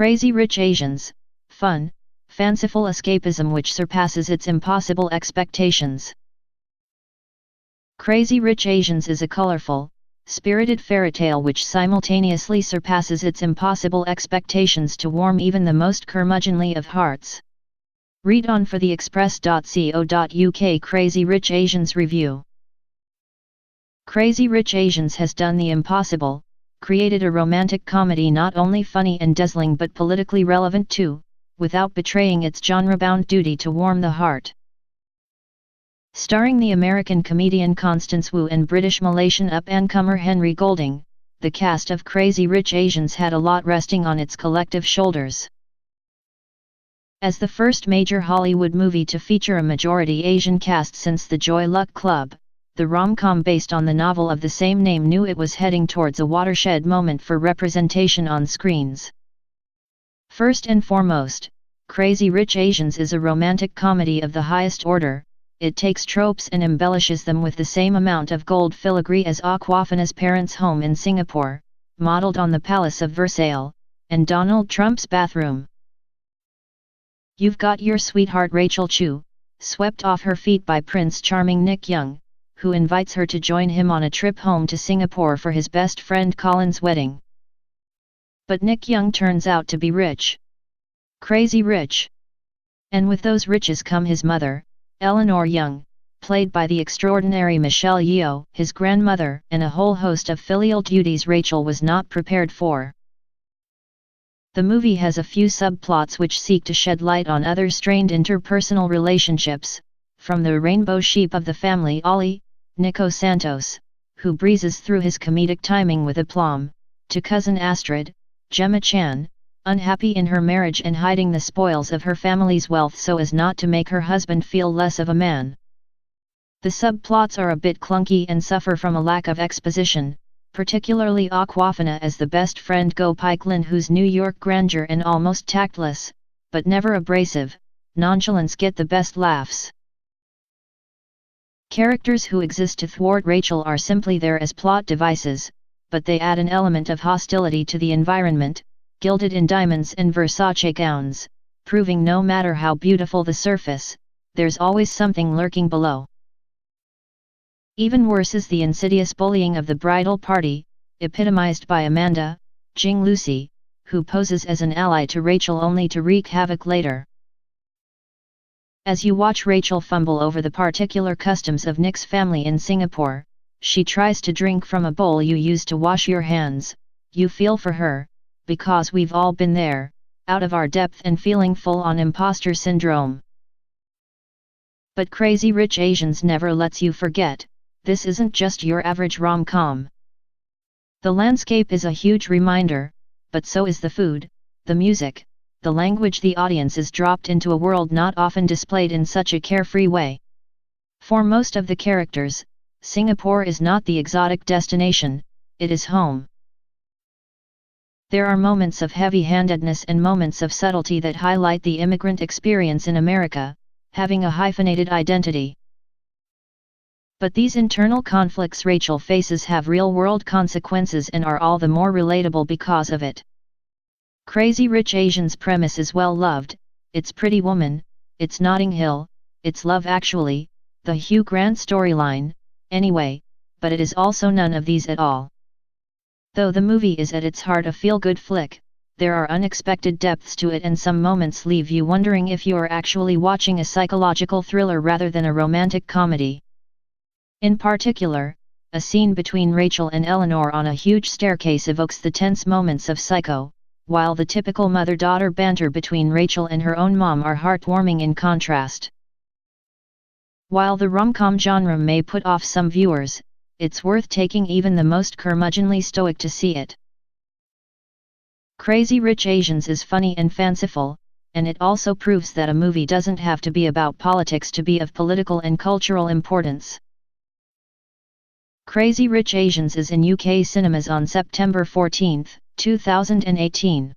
Crazy Rich Asians, fun, fanciful escapism which surpasses its impossible expectations. Crazy Rich Asians is a colorful, spirited fairytale which simultaneously surpasses its impossible expectations to warm even the most curmudgeonly of hearts. Read on for the express.co.uk. Crazy Rich Asians Review. Crazy Rich Asians has done the impossible, created a romantic comedy not only funny and dazzling but politically relevant too, without betraying its genre-bound duty to warm the heart. Starring the American comedian Constance Wu and British-Malaysian up-and-comer Henry Golding, the cast of Crazy Rich Asians had a lot resting on its collective shoulders. As the first major Hollywood movie to feature a majority Asian cast since The Joy Luck Club, the rom-com based on the novel of the same name knew it was heading towards a watershed moment for representation on screens. First and foremost, Crazy Rich Asians is a romantic comedy of the highest order. It takes tropes and embellishes them with the same amount of gold filigree as Awkwafina's parents' home in Singapore, modelled on the Palace of Versailles, and Donald Trump's bathroom. You've got your sweetheart Rachel Chu, swept off her feet by Prince Charming Nico Young, who invites her to join him on a trip home to Singapore for his best friend Collin's wedding. But Nico Young turns out to be rich. Crazy rich. And with those riches come his mother, Eleanor Young, played by the extraordinary Michelle Yeoh, his grandmother, and a whole host of filial duties Rachel was not prepared for. The movie has a few subplots which seek to shed light on other strained interpersonal relationships, from the rainbow sheep of the family Ollie, Nico Santos, who breezes through his comedic timing with aplomb, to cousin Astrid, Gemma Chan, unhappy in her marriage and hiding the spoils of her family's wealth so as not to make her husband feel less of a man. The subplots are a bit clunky and suffer from a lack of exposition, particularly Awkwafina as the best friend Collin, whose New York grandeur and almost tactless, but never abrasive, nonchalance get the best laughs. Characters who exist to thwart Rachel are simply there as plot devices, but they add an element of hostility to the environment, gilded in diamonds and Versace gowns, proving no matter how beautiful the surface, there's always something lurking below. Even worse is the insidious bullying of the bridal party, epitomized by Amanda, Jing Lucy, who poses as an ally to Rachel only to wreak havoc later. As you watch Rachel fumble over the particular customs of Nick's family in Singapore, she tries to drink from a bowl you use to wash your hands, you feel for her, because we've all been there, out of our depth and feeling full on imposter syndrome. But Crazy Rich Asians never lets you forget, this isn't just your average rom-com. The landscape is a huge reminder, but so is the food, the music, the language. The audience is dropped into a world not often displayed in such a carefree way. For most of the characters, Singapore is not the exotic destination, it is home. There are moments of heavy-handedness and moments of subtlety that highlight the immigrant experience in America, having a hyphenated identity. But these internal conflicts Rachel faces have real-world consequences and are all the more relatable because of it. Crazy Rich Asians' premise is well loved, it's Pretty Woman, it's Notting Hill, it's Love Actually, the Hugh Grant storyline, anyway, but it is also none of these at all. Though the movie is at its heart a feel-good flick, there are unexpected depths to it and some moments leave you wondering if you are actually watching a psychological thriller rather than a romantic comedy. In particular, a scene between Rachel and Eleanor on a huge staircase evokes the tense moments of Psycho, while the typical mother-daughter banter between Rachel and her own mom are heartwarming in contrast. While the rom-com genre may put off some viewers, it's worth taking even the most curmudgeonly stoic to see it. Crazy Rich Asians is funny and fanciful, and it also proves that a movie doesn't have to be about politics to be of political and cultural importance. Crazy Rich Asians is in UK cinemas on September 14, 2018.